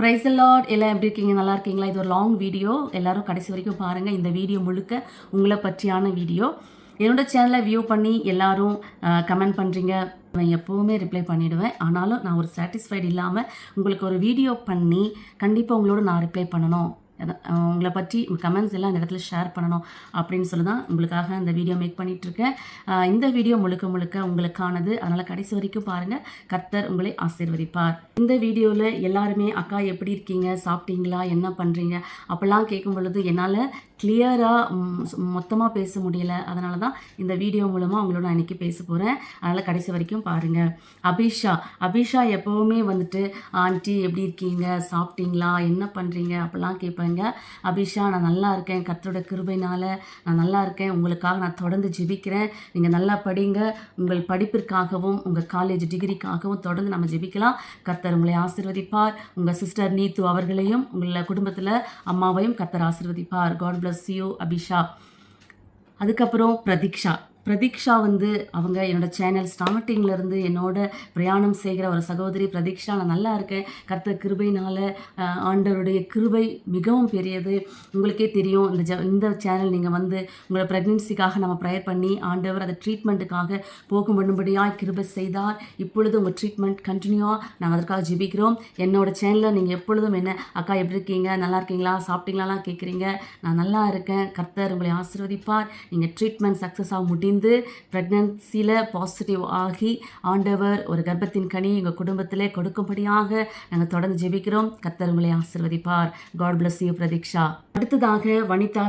Price Lord. எல்லாம் எப்படி இருக்கீங்க? நல்லா இருக்கீங்களா? இது ஒரு லாங் வீடியோ, எல்லாரும் கடைசி வரைக்கும் பாருங்கள். இந்த வீடியோ முழுக்க உங்களை பற்றியான வீடியோ. என்னோட சேனலை வியூ பண்ணி எல்லாரும் கமெண்ட் பண்ணுறீங்க. நான் எப்போவுமே ரிப்ளை பண்ணிவிடுவேன். ஆனாலும் நான் ஒரு சாட்டிஸ்ஃபைடு இல்லாமல் உங்களுக்கு ஒரு வீடியோ பண்ணி கண்டிப்பாக உங்களோட நான் ரிப்ளை பண்ணணும், உங்களை பற்றி கமெண்ட்ஸ் எல்லாம் இந்த இடத்துல ஷேர் பண்ணணும் அப்படின்னு சொல்லி தான் உங்களுக்காக இந்த வீடியோ மேக் பண்ணிகிட்ருக்கேன். இந்த வீடியோ முழுக்க முழுக்க உங்களுக்கானது. அதனால் கடைசி வரைக்கும் பாருங்கள். கர்த்தர் உங்களை ஆசீர்வதிப்பார். இந்த வீடியோவில் எல்லாருமே அக்கா எப்படி இருக்கீங்க, சாப்பிட்டீங்களா, என்ன பண்ணுறீங்க அப்படிலாம் கேட்கும் பொழுது என்னால் கிளியராக மொத்தமாக பேச முடியல. அதனால தான் இந்த வீடியோ மூலமாக அவங்களோட நான் இன்றைக்கி பேச போகிறேன். அதனால் கடைசி வரைக்கும் பாருங்கள். அபிஷா எப்போவுமே வந்துட்டு ஆண்டி எப்படி இருக்கீங்க, சாப்பிட்டீங்களா, என்ன பண்ணுறீங்க அப்படிலாம் கேட்பாங்க. அபிஷா, நான் நல்லா இருக்கேன், கர்த்தரோட கிருபையினால் நான் நல்லா இருக்கேன். உங்களுக்காக நான் தொடர்ந்து ஜெபிக்கிறேன். நீங்கள் நல்லா படிங்க. உங்கள் படிப்பிற்காகவும் உங்கள் காலேஜ் டிகிரிக்காகவும் தொடர்ந்து நம்ம ஜெபிக்கலாம். கர்த்தர் உங்களை ஆசீர்வதிப்பார். உங்கள் சிஸ்டர் நீத்து அவர்களையும் உங்களை குடும்பத்தில் அம்மாவையும் கர்த்தர் ஆசீர்வதிப்பார். God bless you Abisha. அதுக்கப்புறம் பிரதீக்ஷா வந்து அவங்க என்னோடய சேனல் ஸ்டார்டிங்லேருந்து என்னோட பிரயாணம் செய்கிற ஒரு சகோதரி. பிரதீக்ஷா, நான் நல்லா இருக்கேன். கர்த்தர் கிருபையினால், ஆண்டவருடைய கிருபை மிகவும் பெரியது. உங்களுக்கே தெரியும், இந்த சேனல் நீங்கள் வந்து உங்களோட ப்ரெக்னென்சிக்காக நம்ம ப்ரேயர் பண்ணி ஆண்டவர் அதை ட்ரீட்மெண்ட்டுக்காக போகும் பண்ணும்படியாக கிருபை செய்தார். இப்பொழுது உங்கள் ட்ரீட்மெண்ட் கண்டினியூவாக நாங்கள் அதற்காக ஜெபிக்கிறோம். என்னோடய சேனலில் நீங்கள் எப்பொழுதும் என்ன அக்கா எப்படி இருக்கீங்க, நல்லா இருக்கீங்களா, சாப்பிட்டீங்களாலாம் கேட்குறீங்க. நான் நல்லா இருக்கேன். கர்த்தர் உங்களை ஆசீர்வதிப்பார். நீங்கள் ட்ரீட்மெண்ட் சக்ஸஸாக முடிந்து ப்ரெக்னன்சியில் பாசிட்டிவ் ஆகி ஆண்டவர் ஒரு கர்ப்பத்தின் கனி எங்கள் குடும்பத்திலே கொடுக்கும்படியாக நாங்கள் தொடர்ந்து ஜெபிக்கிறோம். கர்த்தர் உங்களை ஆசீர்வதிப்பார். God bless you Pratiksha. அடுத்ததாக வனிதா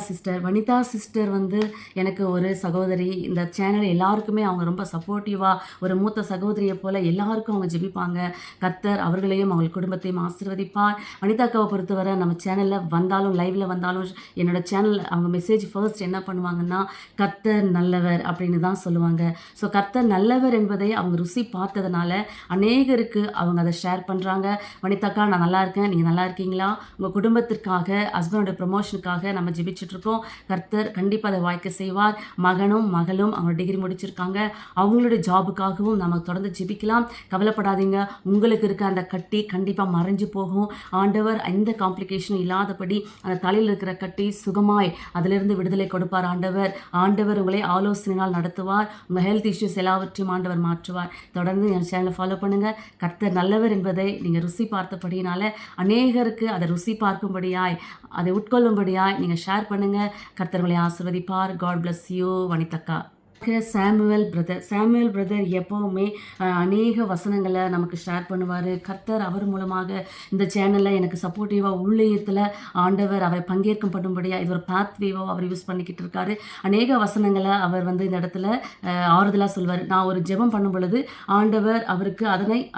சிஸ்டர் வந்து எனக்கு ஒரு சகோதரி. இந்த சேனல் எல்லாருக்குமே அவங்க ரொம்ப சப்போர்ட்டிவாக ஒரு மூத்த சகோதரியை போல் எல்லாருக்கும் அவங்க ஜெபிப்பாங்க. கர்த்தர் அவர்களையும் அவங்க குடும்பத்தையும் ஆசீர்வதிப்பார். வனிதாக்காவை பொறுத்தவரை நம்ம சேனலில் வந்தாலும் லைவில் வந்தாலும் என்னோட சேனல் அவங்க மெசேஜ் ஃபர்ஸ்ட் என்ன பண்ணுவாங்கன்னா, கர்த்தர் நல்லவர் அப்படின்னு தான் சொல்லுவாங்க. ஸோ கர்த்தர் நல்லவர் என்பதை அவங்க ருசி பார்த்ததுனால அநேகருக்கு அவங்க அதை ஷேர் பண்ணுறாங்க. வனிதாக்கா, நான் நல்லா இருக்கேன், நீங்கள் நல்லா இருக்கீங்களா, உங்கள் குடும்பத்திற்காக ஹஸ்பண்டோட ப்ரொமோஷனுக்காக நம்ம ஜெபிச்சுட்ருக்கோம். கர்த்தர் கண்டிப்பாக அதை வாய்க்க செய்வார். மகனும் மகளும் அவங்க டிகிரி முடிச்சிருக்காங்க. அவங்களுடைய ஜாபுக்காகவும் நம்ம தொடர்ந்து ஜெபிக்கலாம். கவலைப்படாதீங்க. உங்களுக்கு இருக்க அந்த கட்டி கண்டிப்பாக மறைஞ்சு போகும். ஆண்டவர் எந்த காம்ப்ளிகேஷனும் இல்லாதபடி அந்த தலையில் இருக்கிற கட்டி சுகமாய் அதிலிருந்து விடுதலை கொடுப்பார். ஆண்டவர் உங்களை ஆலோசனைகள் நடத்துவார். உங்கள் ஹெல்த் இஷ்யூஸ் எல்லாவற்றையும் ஆண்டவர் மாற்றுவார். தொடர்ந்து என் சேனலை ஃபாலோ பண்ணுங்கள். கர்த்தர் நல்லவர் என்பதை நீங்கள் ருசி பார்த்தபடினால அநேகருக்கு அதை ருசி பார்க்கும்படியாய், அதை உட்கொள்ளும்படியாய் நீங்கள் ஷேர் பண்ணுங்கள். கர்த்தர் உங்களை ஆசீர்வதிப்பார். காட் பிளஸ் யூ வனிதக்கா. சாமுவேல் பிரதர் எப்போவுமே அநேக வசனங்களை நமக்கு ஷேர் பண்ணுவார். கர்த்தர் அவர் மூலமாக இந்த சேனலில் எனக்கு சப்போர்ட்டிவாக ஊழியத்தில் ஆண்டவர் அவரை பங்கேற்கும் பண்ணும்படியாக இது ஒரு பாத்வேவாக அவர் யூஸ் பண்ணிக்கிட்டு இருக்காரு. அநேக வசனங்களை அவர் வந்து இந்த இடத்துல ஆறுதலாக சொல்வார். நான் ஒரு ஜெபம் பண்ணும் பொழுது ஆண்டவர் அவருக்கு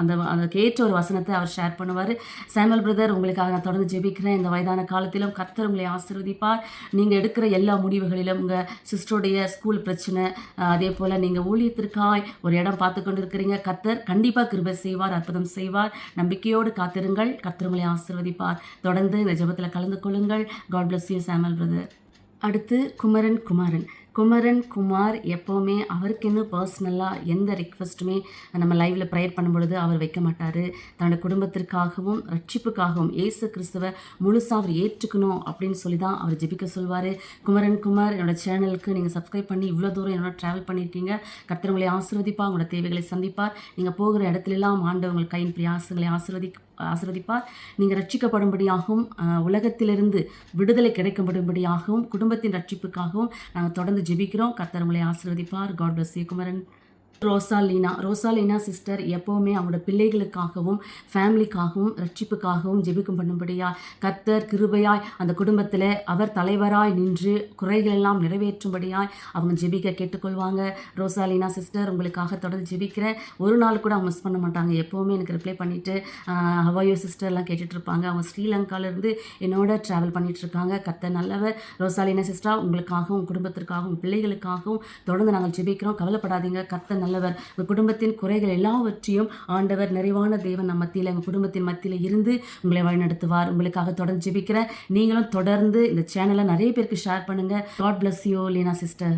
அந்த கேட்ட ஒரு வசனத்தை அவர் ஷேர் பண்ணுவார். சாமுவேல் பிரதர், உங்களுக்காக நான் தொடர்ந்து ஜெபிக்கிறேன். இந்த வயதான காலத்திலும் கர்த்தர் உங்களை ஆசீர்வதிப்பார். நீங்கள் எடுக்கிற எல்லா முடிவுகளிலும் உங்கள் சிஸ்டருடைய ஸ்கூல் பிரச்சனை, அதே போல் நீங்கள் ஊழியத்திற்காய் ஒரு இடம் பார்த்து கொண்டு இருக்கிறீங்க. கர்த்தர் கண்டிப்பாக கிருபை செய்வார், அற்புதம் செய்வார். நம்பிக்கையோடு காத்திருங்கள். கர்த்தர் உங்களை ஆசீர்வதிப்பார். தொடர்ந்து இந்த ஜெபத்தில் கலந்து கொள்ளுங்கள். God bless you Samuel brother. அடுத்து குமார் எப்போவுமே அவருக்குன்னு பர்சனலாக எந்த ரிக்வெஸ்ட்டுமே நம்ம லைவில் ப்ரேயர் பண்ணும்பொழுது அவர் வைக்க மாட்டார். தன்னோட குடும்பத்திற்காகவும் ரட்சிப்புக்காகவும் இயேசு கிறிஸ்துவை முழுசாக அவர் ஏற்றுக்கணும் அப்படின்னு சொல்லி தான் அவர் ஜெபிக்க சொல்வார். குமார், என்னோடய சேனலுக்கு நீங்கள் சப்ஸ்கிரைப் பண்ணி இவ்வளோ தூரம் என்னோட ட்ராவல் பண்ணியிருக்கீங்க. கர்த்தர் உங்களை ஆசீர்வதிப்பார். உங்களோட தேவைகளை சந்திப்பார். நீங்கள் போகிற இடத்துலலாம் ஆண்டவர் கையின் பிரயாசங்களை ஆசீர்வதிப்பார். நீங்கள் ரட்சிக்கப்படும்படியாகவும் உலகத்திலிருந்து விடுதலை கிடைக்கப்படும்படியாகவும் குடும்பத்தின் ரட்சிப்புக்காகவும் நாங்கள் தொடர்ந்து ஜெபிக்கிறோம். கர்த்தர் உங்களை ஆசீர்வதிப்பார். God bless you Kumaran. Rosalina sister எப்போவுமே அவங்களோட பிள்ளைகளுக்காகவும் ஃபேமிலிக்காகவும் ரட்சிப்புக்காகவும் ஜெபிக்கும் பண்ணும்படியா கர்த்தர் கிருபையாய் அந்த குடும்பத்தில் அவர் தலைவராய் நின்று குறைகளெல்லாம் நிறைவேற்றும்படியாய் அவங்க ஜெபிக்க கேட்டுக்கொள்வாங்க. ரோசாலினா சிஸ்டர், உங்களுக்காக தொடர்ந்து ஜெபிக்கிறேன். ஒரு நாள் கூட அவங்க மிஸ் பண்ண மாட்டாங்க. எப்போவுமே எனக்கு ரிப்ளை பண்ணிவிட்டு ஹவாயோ சிஸ்டர்லாம் கேட்டுட்ருப்பாங்க. அவங்க ஸ்ரீலங்காவிலேருந்து என்னோட ட்ராவல் பண்ணிகிட்ருக்காங்க. கர்த்தர் நல்லவர். ரோசாலினா சிஸ்டர், உங்களுக்காகவும் உங்கள் குடும்பத்திற்காகவும் உங்கள் பிள்ளைகளுக்காகவும் தொடர்ந்து நாங்கள் ஜெபிக்கிறோம். கவலைப்படாதீங்க. கர்த்தர் நல்லவர். உங்கள் குடும்பத்தின் குறைகள் எல்லாவற்றையும் ஆண்டவர் நிறைவான தேவன் நம்ம மத்தியில் உங்கள் குடும்பத்தின் மத்தியில் இருந்து உங்களை வழிநடத்துவார். உங்களுக்காக தொடர்ந்து ஜெபிக்கிறேன். நீங்களும் தொடர்ந்து இந்த சேனலை நிறைய பேருக்கு ஷேர் பண்ணுங்கள். God bless you Leena sister.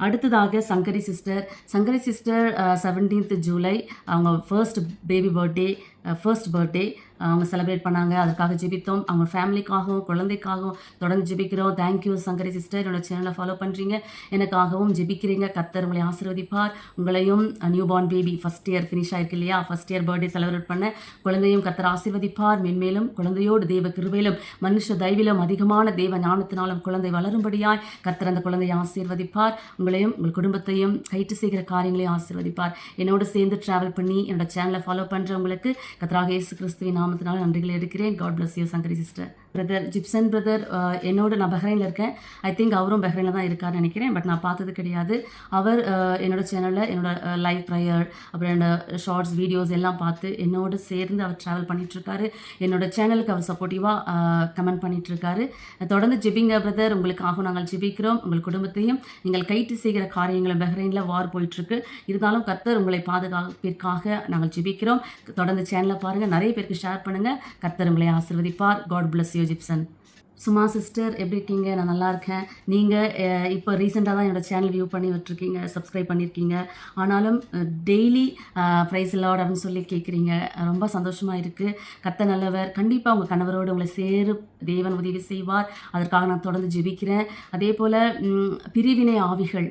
அடுத்ததாக சங்கரி சிஸ்டர் 17th ஜூலை அவங்க first baby birthday. First birthday அவங்க செலிப்ரேட் பண்ணாங்க. அதுக்காக ஜெபித்தோம். அவங்க ஃபேமிலிக்காகவும் குழந்தைக்காகவும் தொடர்ந்து ஜெபிக்கிறோம். தேங்க்யூ சங்கரி சிஸ்டர், என்னோட சேனலை ஃபாலோ பண்ணுறீங்க, எனக்காகவும் ஜெபிக்கிறீங்க. கர்த்தர் உங்களை ஆசீர்வதிப்பார். உங்களையும் new born baby first year finish ஆயிருக்கு இல்லையா, ஃபஸ்ட் இயர் பர்த்டே செலிப்ரேட் பண்ண குழந்தையும் கர்த்தர் ஆசீர்வதிப்பார். மென்மேலும் குழந்தையோடு தேவ கிருபையிலும் மனுஷ தயவிலும் அதிகமான தேவ ஞானத்தினாலும் குழந்தை வளரும்படியாய் கர்த்தர் அந்த குழந்தையை ஆசீர்வதிப்பார். உங்களையும் உங்கள் குடும்பத்தையும் கைட்டு செய்கிற காரியங்களையும் ஆசீர்வதிப்பார். என்னோடு சேர்ந்து ட்ராவல் பண்ணி என்னோட சேனலை ஃபாலோ பண்ணுறவங்களுக்கு கர்த்தராக இயேசு கிறிஸ்துவின் நாமத்தினால நன்றிகளை எடுக்கிறேன். God bless you Sankari sister. Brother Jipson brother என்னோட நான் பஹ்ரைனில் இருக்கேன். ஐ திங்க் அவரும் பஹ்ரைனில் தான் இருக்காருன்னு நினைக்கிறேன், பட் நான் பார்த்தது கிடையாது. அவர் என்னோட சேனலில் என்னோட லைவ் ப்ரேயர் அப்புறம் என்னோட ஷார்ட்ஸ் வீடியோஸ் எல்லாம் பார்த்து என்னோடு சேர்ந்து அவர் ட்ராவல் பண்ணிகிட்ருக்காரு. என்னோட சேனலுக்கு அவர் சப்போர்ட்டிவாக கமெண்ட் பண்ணிகிட்ருக்காரு. தொடர்ந்து ஜெபிங்க பிரதர், உங்களுக்காக நாங்கள் ஜெபிக்கிறோம். உங்கள் குடும்பத்தையும் நீங்கள் கைட்டு செய்கிற காரியங்களும் பஹ்ரைனில் வார் போயிட்டுருக்கு, இருந்தாலும் கர்த்தர் உங்களை பாதுகாப்பிற்காக நாங்கள் ஜெபிக்கிறோம். தொடர்ந்து சேனலை பாருங்கள், நிறைய பேருக்கு ஷேர் பண்ணுங்கள். கர்த்தர் உங்களை ஆசீர்வதிப்பார். God bless you Jipson. Suma sister எப்படி இருக்கீங்க? நான் நல்லா இருக்கேன். நீங்கள் இப்போ ரீசெண்டாக தான் என்னோடய சேனல் வியூ பண்ணி விட்டுருக்கீங்க, சப்ஸ்கிரைப் பண்ணியிருக்கீங்க. ஆனாலும் டெய்லி ப்ரைஸ் லார்ட் அப்படின்னு சொல்லி கேட்குறீங்க. ரொம்ப சந்தோஷமாக இருக்குது. கர்த்தர் நல்லவர். கண்டிப்பாக உங்கள் கணவரோடு உங்களை சேரு தேவன் உதவி செய்வார். அதற்காக நான் தொடர்ந்து ஜெபிக்கிறேன். அதே போல் பிரிவினை ஆவிகள்,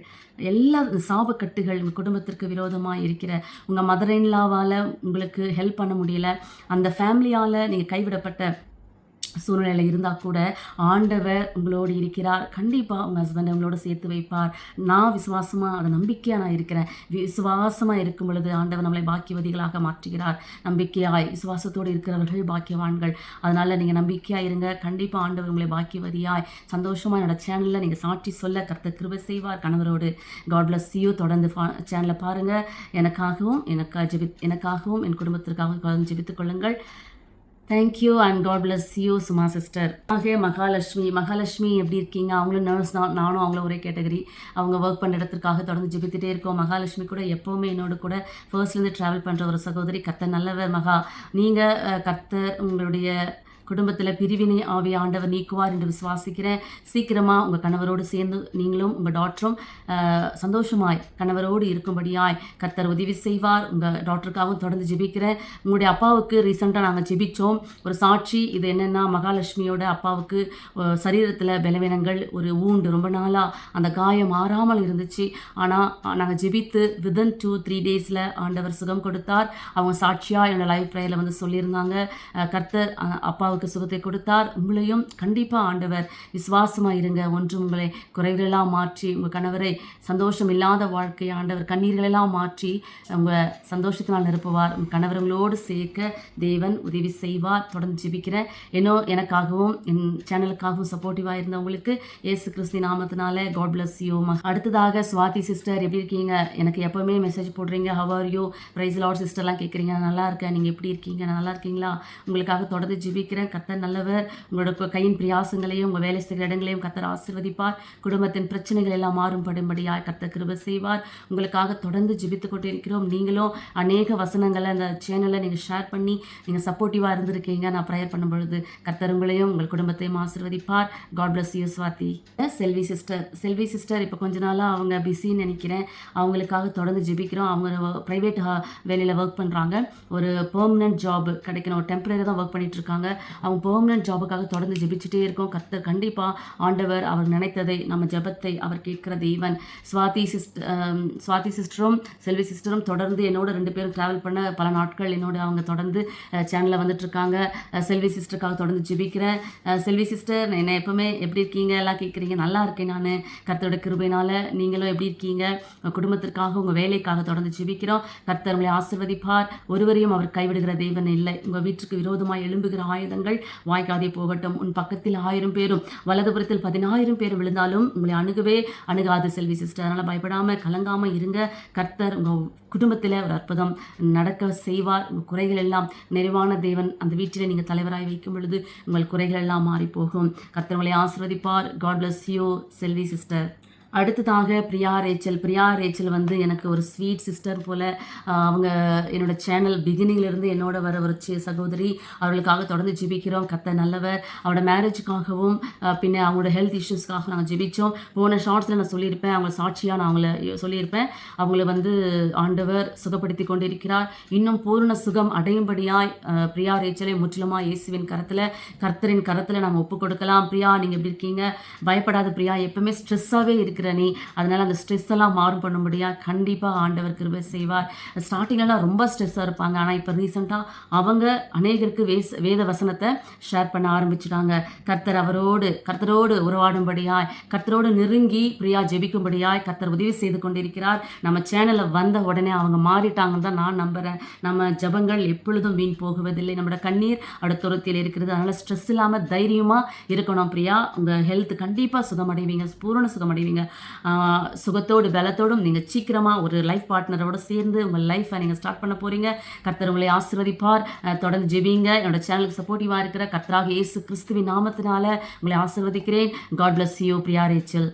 எல்லா சாபக்கட்டுகள் உங்கள் குடும்பத்திற்கு விரோதமாக இருக்கிற உங்கள் மதர் இன் லாவால் உங்களுக்கு ஹெல்ப் பண்ண முடியல, அந்த ஃபேமிலியால் நீங்கள் கைவிடப்பட்ட சூழ்நிலையில் இருந்தால் கூட ஆண்டவர் உங்களோடு இருக்கிறார். கண்டிப்பாக உங்கள் ஹஸ்பண்டை உங்களோட சேர்த்து வைப்பார். நான் விசுவாசமாக, அதை நம்பிக்கையாக நான் இருக்கிறேன். விசுவாசமாக இருக்கும் பொழுது ஆண்டவர் நம்மளை பாக்கியவதிகளாக மாற்றுகிறார். நம்பிக்கையாய் விசுவாசத்தோடு இருக்கிறவர்கள் பாக்கியவான்கள். அதனால் நீங்கள் நம்பிக்கையாக இருங்க. கண்டிப்பாக ஆண்டவர் உங்களை பாக்கியவதியாய் சந்தோஷமாக என்னோட சேனலில் நீங்கள் சாட்சி சொல்ல கர்த்தர் கிருபை செய்வார் கணவரோடு. God bless you. தொடர்ந்து சேனலை பாருங்கள். எனக்காகவும் என் குடும்பத்திற்காகவும் தொடர்ந்து ஜெபித்துக் கொள்ளுங்கள். Thank you and God bless you Suma sister. Mahalakshmi எப்படி இருக்கீங்க? அவங்களும் நர்ஸ் தான், நானும் அவங்கள ஒரே கேட்டகரி. அவங்க ஒர்க் பண்ணுற இடத்துக்காக தொடர்ந்து ஜெபித்துட்டே இருக்கோம். மகாலட்சுமி கூட எப்போவுமே என்னோட கூட ஃபர்ஸ்ட்லேருந்து ட்ராவல் பண்ணுற ஒரு சகோதரி. கர்த்தர் நல்லவர். நீங்கள் கர்த்தர் உங்களுடைய குடும்பத்தில் பிரிவினை ஆவிய ஆண்டவர் நீக்குவார் என்று விசுவாசிக்கிறேன். சீக்கிரமாக உங்கள் கணவரோடு சேர்ந்து நீங்களும் உங்கள் டாக்டரும் சந்தோஷமாய் கணவரோடு இருக்கும்படியாய் கர்த்தர் உதவி செய்வார். உங்கள் டாக்டருக்காகவும் தொடர்ந்து ஜெபிக்கிறேன். உங்களுடைய அப்பாவுக்கு ரீசெண்டாக நாங்கள் ஜெபித்தோம். ஒரு சாட்சி இது என்னென்னா, மகாலட்சுமியோட அப்பாவுக்கு சரீரத்தில் பலவீனங்கள், ஒரு ஊண்டு, ரொம்ப நாளாக அந்த காயம் மாறாமல் இருந்துச்சு. ஆனால் நாங்கள் ஜெபித்து வித்தின் 2-3 டேஸில் ஆண்டவர் சுகம் கொடுத்தார். அவங்க சாட்சியாக என்னோட லைவ் ப்ரேயரில் வந்து சொல்லியிருந்தாங்க. கர்த்தர் அப்பாவுக்கு சுகத்தை கொடுத்தார். உங்களையும் கண்டிப்பாக ஆண்டவர் விசுவாசமாக இருங்க. ஒன்றும் உங்களை குறைகளெல்லாம் மாற்றி உங்கள் கணவரை சந்தோஷம் இல்லாத வாழ்க்கையை ஆண்டவர் கண்ணீர்களெல்லாம் மாற்றி உங்கள் சந்தோஷத்தினால் நிரப்புவார். உங்கள் கணவர் உங்களோடு சேர்க்க தேவன் உதவி செய்வார். தொடர்ந்து ஜெபிக்கிறேன். எனக்காகவும் என் சேனலுக்காகவும் சப்போர்ட்டிவாக இருந்தவங்களுக்கு இயேசு கிறிஸ்து நாமத்தினால காட் பிளஸ் யூ. அடுத்ததாக சுவாதி சிஸ்டர் எப்படி இருக்கீங்க? எனக்கு எப்போவுமே மெசேஜ் போடுறீங்க, how are you, praise Lord சிஸ்டர்லாம் கேட்குறீங்க. நான் நல்லா இருக்கேன். நீங்கள் எப்படி இருக்கீங்க? நான் நல்லா இருக்கீங்களா? உங்களுக்காக தொடர்ந்து ஜெபிக்கிறேன். கர்த்தர் நல்லவர். உங்களோட கையின் பிரியாசங்களையும் உங்கள் வேலை செய்கிற இடங்களையும் கர்த்தர் ஆசீர்வதிப்பார். குடும்பத்தின் பிரச்சனைகள் எல்லாம் மாறும்படும்படியாய் கர்த்தர் கிருபை செய்வார். உங்களுக்காக தொடர்ந்து ஜெபித்து கொண்டு இருக்கிறோம். நீங்களும் அநேக வசனங்களை அந்த சேனலில் நீங்கள் ஷேர் பண்ணி நீங்கள் சப்போர்ட்டிவாக இருந்திருக்கீங்க. நான் ப்ரேயர் பண்ணும் பொழுது கர்த்தர் உங்களையும் உங்கள் குடும்பத்தையும் ஆசீர்வதிப்பார். God bless you Swathi. Selvi sister இப்போ கொஞ்ச நாளாக அவங்க பிஸின்னு நினைக்கிறேன். அவங்களுக்காக தொடர்ந்து ஜெபிக்கிறோம். அவங்க ப்ரைவேட் வேலையில் ஒர்க் பண்ணுறாங்க. ஒரு பெர்மனன்ட் ஜாப் கிடைக்கணும். ஒரு டெம்பரரி தான் ஒர்க் பண்ணிட்டு இருக்காங்க. அவங்க பெர்மனன்ட் ஜாபுக்காக தொடர்ந்து ஜெபிச்சுட்டே இருக்கோம். கர்த்தர் கண்டிப்பாக ஆண்டவர் அவர் நினைத்ததை, நம்ம ஜெபத்தை அவர் கேட்கிற தேவன். சுவாதி சிஸ்டரும் செல்வி சிஸ்டரும் தொடர்ந்து என்னோட 2 பேரும் ட்ராவல் பண்ண பல நாட்கள் என்னோட அவங்க தொடர்ந்து சேனலில் வந்துட்டுருக்காங்க. செல்வி சிஸ்டருக்காக தொடர்ந்து ஜெபிக்கிறேன். செல்வி சிஸ்டர் என்ன எப்பவுமே எப்படி இருக்கீங்க எல்லாம் கேட்குறீங்க. நல்லா இருக்கேன் நான் கர்த்தரோட கிருபையினால். நீங்களும் எப்படி இருக்கீங்க? குடும்பத்திற்காக உங்கள் வேலைக்காக தொடர்ந்து ஜெபிக்கிறோம். கர்த்தர் உங்களை ஆசீர்வதிப்பார். ஒருவரையும் அவர் கைவிடுகிற தேவன் இல்லை. உங்கள் வீட்டுக்கு விரோதமாக எழும்புகிற ஆயுதங்கள் வாய்க்காதே போகட்டும். உன் பக்கத்தில் 1000 பேரும் வலதுபுறத்தில் 10,000 பேர் விழுந்தாலும் உங்களை அணுகாது செல்வி சிஸ்டர். அதனால் பயப்படாமல் கலங்காமல் இருங்க. கர்த்தர் உங்கள் குடும்பத்தில் ஒரு அற்புதம் நடக்க செய்வார். உங்கள் குறைகள் எல்லாம் நிறைவான தேவன் அந்த வீட்டில் நீங்கள் தலைவராய் வைக்கும் பொழுது உங்கள் குறைகள் எல்லாம் மாறி போகும். கர்த்தர் உங்களை ஆசீர்வதிப்பார். God bless you Selvi sister. அடுத்ததாக பிரியா ரேச்சல் வந்து எனக்கு ஒரு ஸ்வீட் சிஸ்டர் போல். அவங்க என்னோட சேனல் பிகினிங்லேருந்து என்னோட வர ஒரு சகோதரி. அவர்களுக்காக தொடர்ந்து ஜெபிக்கிறோம். கர்த்தர் நல்லவர். அவரோட மேரேஜுக்காகவும் பின்ன அவங்களோட ஹெல்த் இஷ்யூஸ்க்காக நாங்கள் ஜெபித்தோம். போன ஷார்ட்ஸில் நான் சொல்லியிருப்பேன், அவங்கள சாட்சியாக நான் அவங்கள சொல்லியிருப்பேன். அவங்கள வந்து ஆண்டவர் சுகப்படுத்தி கொண்டிருக்கிறார். இன்னும் பூர்ண சுகம் அடையும்படியாய் பிரியா ரேச்சலை முற்றிலுமாக இயேசுவின் கர்த்தரின் கரத்தில் நம்ம ஒப்பு கொடுக்கலாம். பிரியா, நீங்கள் எப்படி இருக்கீங்க? பயப்படாத பிரியா, எப்பவுமே ஸ்ட்ரெஸ்ஸாகவே இருக்கிற நீ. அதனால் அந்த ஸ்ட்ரெஸ் எல்லாம் மாறும் பண்ணும்படியா கண்டிப்பாக ஆண்டவர் கிருபை செய்வார். ஸ்டார்டிங்லாம் ரொம்ப ஸ்ட்ரெஸ்ஸாக இருப்பாங்க. ஆனால் இப்போ ரீசெண்டாக அவங்க அநேகருக்கு வேத வசனத்தை ஷேர் பண்ண ஆரம்பிச்சிட்டாங்க. கர்த்தரோடு உறவாடும்படியாய், கர்த்தரோடு நெருங்கி பிரியா ஜெபிக்கும்படியாய் கர்த்தர் உதவி செய்து கொண்டிருக்கிறார். நம்ம சேனலில் வந்த உடனே அவங்க மாறிட்டாங்கன்னு தான் நான் நம்புகிறேன். நம்ம ஜபங்கள் எப்பொழுதும் வீண் போகுவதில்லை. நம்மளோட கண்ணீர் அடுத்துரத்தில் இருக்கிறது. அதனால் ஸ்ட்ரெஸ் இல்லாமல் தைரியமாக இருக்கணும் பிரியா. உங்கள் ஹெல்த் கண்டிப்பாக சுகமடைவீங்க, பூரண சுகமடைவீங்க. சுகத்தோடு பலத்தோடும் நீங்கள் சீக்கிரமாக ஒரு லைஃப் பார்ட்னரோடு சேர்ந்து உங்கள் லைஃப்பை நீங்கள் ஸ்டார்ட் பண்ண போகிறீங்க. கர்த்தர் உங்களை ஆசீர்வதிப்பார். தொடர்ந்து ஜெபிங்க. என்னோட சேனலுக்கு சப்போர்ட்டிவாக இருக்கிற கர்த்தராக இயேசு கிறிஸ்துவின் நாமத்தினால உங்களை ஆசீர்வதிக்கிறேன். God bless you Priya Rachel.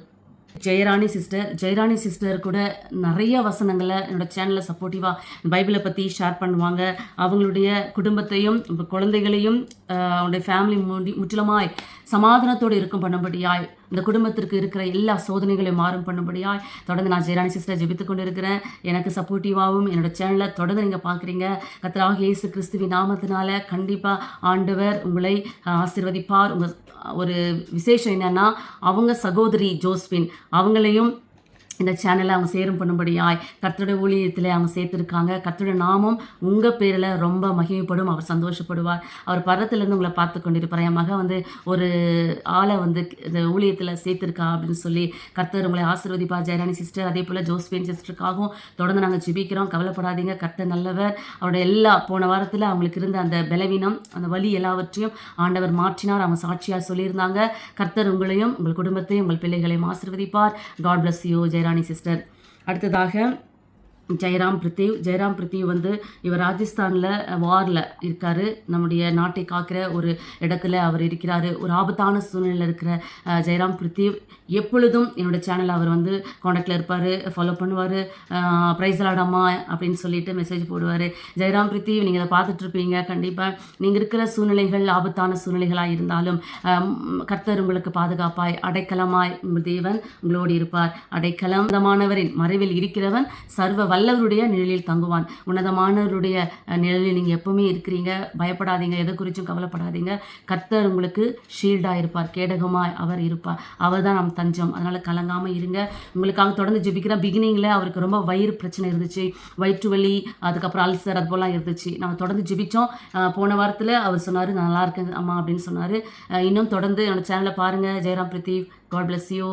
Jayarani sister கூட நிறைய வசனங்களை என்னோடய சேனலில் சப்போர்ட்டிவாக பைபிளை பற்றி ஷேர் பண்ணுவாங்க. அவங்களுடைய குடும்பத்தையும் குழந்தைகளையும் அவங்களுடைய ஃபேமிலி முற்றிலுமாய் சமாதானத்தோடு இருக்கும் பண்ணும்படியாய், இந்த குடும்பத்திற்கு இருக்கிற எல்லா சோதனைகளையும் மாறும் பண்ணும்படியாய் தொடர்ந்து நான் ஜெயராணி சிஸ்டர் ஜெபித்து கொண்டு இருக்கிறேன். எனக்கு சப்போர்ட்டிவாகவும் என்னோட சேனலை தொடர்ந்து நீங்கள் பார்க்குறீங்க. கர்த்தராகிய இயேசு கிறிஸ்துவின் நாமத்தினால கண்டிப்பாக ஆண்டவர் உங்களை ஆசீர்வதிப்பார். உங்கள் ஒரு விசேஷம் என்னென்னா, அவங்க சகோதரி ஜோஸ்பின் அவங்களையும் இந்த சேனலை அவங்க சேரும் பண்ணும்படியாய் கர்த்தருடைய ஊழியத்தில் அவங்க சேர்த்துருக்காங்க. கர்த்தருடைய நாமம் உங்கள் பேரில் ரொம்ப மகிமைப்படும். அவர் சந்தோஷப்படுவார். அவர் பரத்திலேருந்து உங்களை பார்த்து கொண்டிருப்பார். என் மகன் வந்து ஒரு ஆளை வந்து இந்த ஊழியத்தில் சேர்த்துருக்கா அப்படின்னு சொல்லி கர்த்தர் உங்களை ஆசீர்வதிப்பார். ஜெயராணி சிஸ்டர் அதே போல் ஜோஸ்பின் சிஸ்டருக்காகவும் தொடர்ந்து நாங்கள் ஜெபிக்கிறோம். கவலைப்படாதீங்க, கர்த்தர் நல்லவர். அவருடைய போன வாரத்தில் அவங்களுக்கு இருந்த அந்த பலவீனம், அந்த வலி எல்லாவற்றையும் ஆண்டவர் மாற்றினார். அவங்க சாட்சியாக சொல்லியிருந்தாங்க. கர்த்தர் உங்களையும் உங்கள் குடும்பத்தையும் உங்கள் பிள்ளைகளையும் ஆசீர்வதிப்பார். God bless you Jayarani sister. அடுத்ததாக ஜெயராம் பிரித்திவ் வந்து இவர் ராஜஸ்தானில் வாரில் இருக்கார். நம்முடைய நாட்டை காக்கிற ஒரு இடத்துல அவர் இருக்கிறார். ஒரு ஆபத்தான சூழ்நிலையில் இருக்கிற ஜெயராம் பிரித்திவ் எப்பொழுதும் என்னோடய சேனல் அவர் வந்து காண்டாக்டில் இருப்பார், ஃபாலோ பண்ணுவார். ப்ரைஸ் லாடாமா அப்படின்னு சொல்லிட்டு மெசேஜ் போடுவார். ஜெயராம் பிரித்திவ், நீங்கள் இதை பார்த்துட்ருப்பீங்க. கண்டிப்பாக நீங்கள் இருக்கிற சூழ்நிலைகள் ஆபத்தான சூழ்நிலைகளாக இருந்தாலும் கர்த்தர் உங்களுக்கு பாதுகாப்பாய் அடைக்கலமாய் உங்கள் தேவன் உங்களோடு இருப்பார். அடைக்கலம் உன்னதமானவரின் மறைவில் இருக்கிறவன் சர்வ வல்லவருடைய நிழலில் தங்குவான். உன்னதமானவருடைய நிழலில் நீங்கள் எப்பவுமே இருக்கிறீங்க. பயப்படாதீங்க, எதை குறித்தும் கவலைப்படாதீங்க. கர்த்தர் உங்களுக்கு ஷீல்டாக இருப்பார், கேடகமாய் அவர் இருப்பார். அவர் தான் நம் தஞ்சம். அதனால் கலங்காமல் இருங்க. உங்களுக்காக தொடர்ந்து ஜெபிக்கிறேன். பிகினிங்கில் அவருக்கு ரொம்ப வயிறு பிரச்சனை இருந்துச்சு, வயிற்று வலி, அதுக்கப்புறம் அல்சர், அது போலாம் இருந்துச்சு. நாங்கள் தொடர்ந்து ஜெபித்தோம். போன வாரத்தில் அவர் சொன்னார், நான் நல்லா இருக்கேன் அம்மா அப்படின்னு சொன்னார். இன்னும் தொடர்ந்து என்னோட சேனலை பாருங்கள். Jayaram Prithiv, God bless you.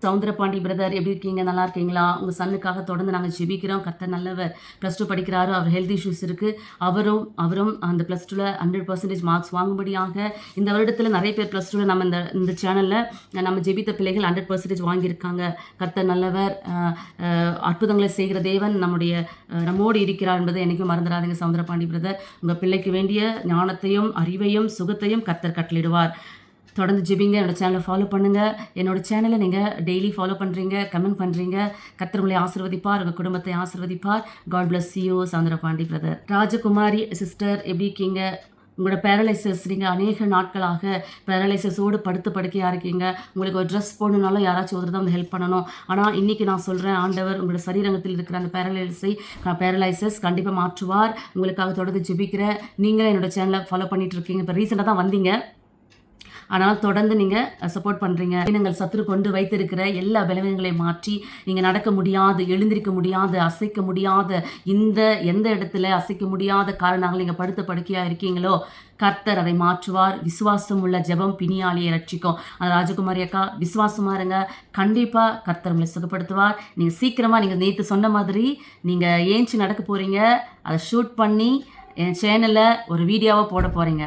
Soundarapandi brother, எப்படி இருக்கீங்க? நல்லா இருக்கீங்களா? உங்கள் சன்னுக்காக தொடர்ந்து நாங்கள் ஜெபிக்கிறோம். கர்த்தர் நல்லவர். +2 படிக்கிறாரு. அவர் ஹெல்த் இஷ்யூஸ் இருக்குது. அவரும் அந்த +2ல் 100% மார்க்ஸ் வாங்கும்படியாக இந்த வருடத்தில் நிறைய பேர் +2ல் நம்ம இந்த சேனலில் நம்ம ஜெபித்த பிள்ளைகள் 100% வாங்கியிருக்காங்க. கர்த்தர் நல்லவர். அற்புதங்களை செய்கிற தேவன் நம்மோடு இருக்கிறார் என்பதை என்றைக்கும் மறந்துடாதீங்க சவுந்தரபாண்டி பிரதர். உங்கள் பிள்ளைக்கு வேண்டிய ஞானத்தையும் அறிவையும் சுகத்தையும் கர்த்தர் கட்டளிடுவார். தொடர்ந்து ஜெபிங்க. என்னோடய சேனலை ஃபாலோ பண்ணுங்கள். என்னோடய சேனலை நீங்கள் டெய்லி ஃபாலோ பண்ணுறீங்க, கமெண்ட் பண்ணுறீங்க. கர்த்தர் உங்களை ஆசீர்வதிப்பார், உங்கள் குடும்பத்தை ஆசீர்வதிப்பார். God bless you Soundarapandi brother. Rajakumari sister, எப்படி இருக்கீங்க? உங்களோட பேரலைசஸ், நீங்கள் அநேக நாட்களாக பேரலைசஸோடு படுக்கையாக இருக்கீங்க. உங்களுக்கு ஒரு ட்ரெஸ் போடணுன்னாலும் யாராச்சும் ஒருத்தர் தான் வந்து ஹெல்ப் பண்ணணும். ஆனால் இன்றைக்கி நான் சொல்கிறேன், ஆண்டவர் உங்களோட சரீரத்தில் இருக்கிற அந்த பேரலைசஸ் கண்டிப்பாக மாற்றுவார். உங்களுக்காக தொடர்ந்து ஜெபிக்கிறேன். நீங்களே என்னோட சேனலை ஃபாலோ பண்ணிகிட்டு இருக்கீங்க. இப்போ ரீசெண்டாக தான் வந்தீங்க, ஆனால் தொடர்ந்து நீங்கள் சப்போர்ட் பண்ணுறீங்க. நீங்கள் சத்துரு கொண்டு வைத்திருக்கிற எல்லா பலவீனங்களையும் மாற்றி நீங்கள் நடக்க முடியாது, எழுந்திருக்க முடியாது, அசைக்க முடியாத எந்த இடத்துல அசைக்க முடியாத காரணங்கள் நீங்கள் படுக்கையாக இருக்கீங்களோ கர்த்தர் அதை மாற்றுவார். விசுவாசம் உள்ள ஜெபம் பிணியாளியை ரட்சிக்கும். ராஜகுமாரி அக்கா, விசுவாசமாக இருங்க. கண்டிப்பாக கர்த்தர் உங்களை சுகப்படுத்துவார். நீங்கள் சீக்கிரமாக, நீங்கள் நேற்று சொன்ன மாதிரி நீங்கள் ஏஞ்சி நடக்க போகிறீங்க. அதை ஷூட் பண்ணி என் சேனலில் ஒரு வீடியோவை போட போகிறீங்க.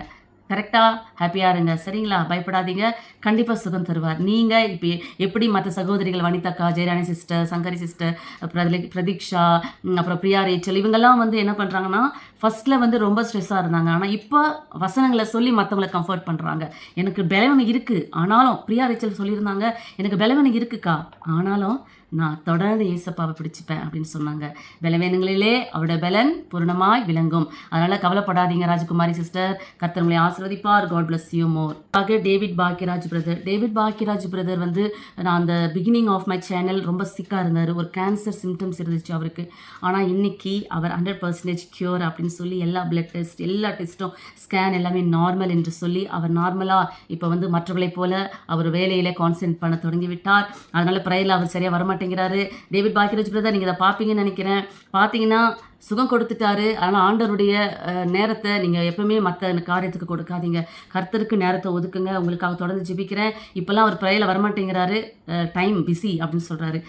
கரெக்டாக ஹாப்பியாக இருங்க சரிங்களா, பயப்படாதீங்க, கண்டிப்பாக சுகம் தருவார். நீங்கள் இப்போ எப்படி மற்ற சகோதரிகள் வனிதாக்கா, ஜெயராணி சிஸ்டர், சங்கரி சிஸ்டர், பிரதீக்ஷா, அப்புறம் பிரியா ரேச்சல் இவங்கெல்லாம் வந்து என்ன பண்ணுறாங்கன்னா ஃபஸ்ட்டில் வந்து ரொம்ப ஸ்ட்ரெஸ்ஸாக இருந்தாங்க. ஆனால் இப்போ வசனங்களை சொல்லி மற்றவங்களை கம்ஃபர்ட் பண்ணுறாங்க. எனக்கு பலவீனம் இருக்குது ஆனாலும், பிரியா ரேச்சல் சொல்லியிருந்தாங்க, எனக்கு பலவீனம் இருக்குக்கா ஆனாலும் நான் தொடர்ந்து ஏசப்பாவை பிடிச்சிப்பேன் அப்படின்னு சொன்னாங்க. பலவீனங்களிலே அவரோட பலன் பூர்ணமாய் விளங்கும். அதனால் கவலைப்படாதீங்க ராஜகுமாரி சிஸ்டர், கர்த்தர் உங்களை ஆசீர்வதிப்பார். God bless you more. David Bhagyaraj brother வந்து நான் அந்த பிகினிங் ஆஃப் மை சேனல் ரொம்ப சிக்காக இருந்தார். ஒரு கேன்சர் சிம்டம்ஸ் இருந்துச்சு அவருக்கு. ஆனால் இன்னைக்கு அவர் 100% க்யூர் அப்படின்னு சொல்லி எல்லா பிளட் டெஸ்ட், எல்லா டெஸ்ட்டும், ஸ்கேன் எல்லாமே நார்மல் என்று சொல்லி அவர் நார்மலாக இப்போ வந்து மற்றவர்களைப் போல அவர் வேலையில கான்சென்ட்ரேட் பண்ண தொடங்கி விட்டார். அதனால் ப்ரேயரில் அவர் சரியாக வரமாட்டேங்கிறாரு. டேவிட் பாக்கியராஜ் பிரதர் நீங்கள் இதை பார்ப்பீங்கன்னு நினைக்கிறேன். பார்த்தீங்கன்னா சுகம் கொடுத்துட்டாரு. அதனால் ஆண்டவருடைய நேரத்தை நீங்கள் எப்பவுமே மற்ற காரியத்துக்கு கொடுக்காதீங்க, கர்த்தருக்கு நேரத்தை ஒதுக்குங்க. உங்களுக்காக தொடர்ந்து ஜெபிக்கிறேன். இப்போல்லாம் அவர் ப்ரேயரில் வரமாட்டேங்கிறாரு, டைம் பிஸி அப்படின்னு சொல்கிறாரு.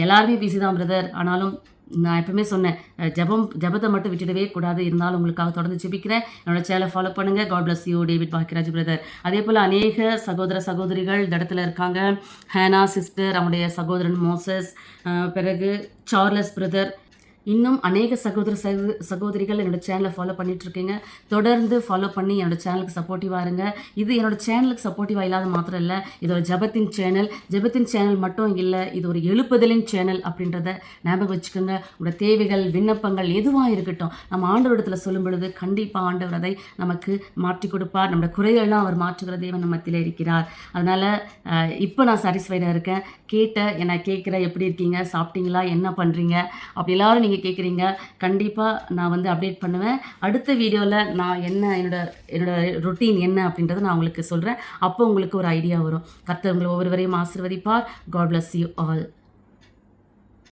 எல்லாருமே பிஸி தான் பிரதர். ஆனாலும் நான் எப்பவுமே சொன்னேன், ஜபத்தை மட்டும் விட்டுடவே கூடாது. இருந்தாலும் உங்களுக்காக தொடர்ந்து ஜெபிக்கிறேன். என்னோட சேனலை ஃபாலோ பண்ணுங்கள். God bless you David Bhagyaraj brother. அதே போல் அநேக சகோதரிகள் இந்த இடத்துல இருக்காங்க. ஹேனா சிஸ்டர், அவங்களுடைய சகோதரன் மோசஸ், பிறகு சார்லஸ் பிரதர், இன்னும் அநேக சகோதரிகள் என்னோட சேனலை ஃபாலோ பண்ணிகிட்ருக்கீங்க. தொடர்ந்து ஃபாலோ பண்ணி என்னோட சேனலுக்கு சப்போர்ட்டிவாக இருங்க. இது என்னோட சேனலுக்கு சப்போர்ட்டிவாக இல்லாத மாத்திரம் இல்லை, இது ஒரு ஜபத்தின் சேனல் மட்டும் இல்லை, இது ஒரு எழுப்புதலின் சேனல் அப்படின்றத ஞாபகம் வச்சுக்கோங்க. உங்களோட தேவைகள், விண்ணப்பங்கள் எதுவாக இருக்கட்டும், நம்ம ஆண்டவரிடத்தில் சொல்லும் பொழுது கண்டிப்பாக ஆண்டவர் அதை நமக்கு மாற்றி கொடுப்பார். நம்மளோட குறைகள்லாம் அவர் மாற்றுகிற தேவன் நம்ம மத்தியில் இருக்கிறார். அதனால் இப்போ நான் சாட்டிஸ்ஃபைடாக இருக்கேன். என்னை கேட்குற எப்படி இருக்கீங்க, சாப்பிட்டீங்களா, என்ன பண்ணுறீங்க அப்படி எல்லாரும் நீங்கள் கேட்குறீங்க. கண்டிப்பாக நான் வந்து அப்டேட் பண்ணுவேன். அடுத்த வீடியோவில் நான் என்னோட ரொட்டீன் என்ன அப்படின்றத நான் உங்களுக்கு சொல்கிறேன். அப்போ உங்களுக்கு ஒரு ஐடியா வரும். கர்த்தர் உங்களை ஒவ்வொருவரையும் ஆசீர்வதிப்பார். God bless you all.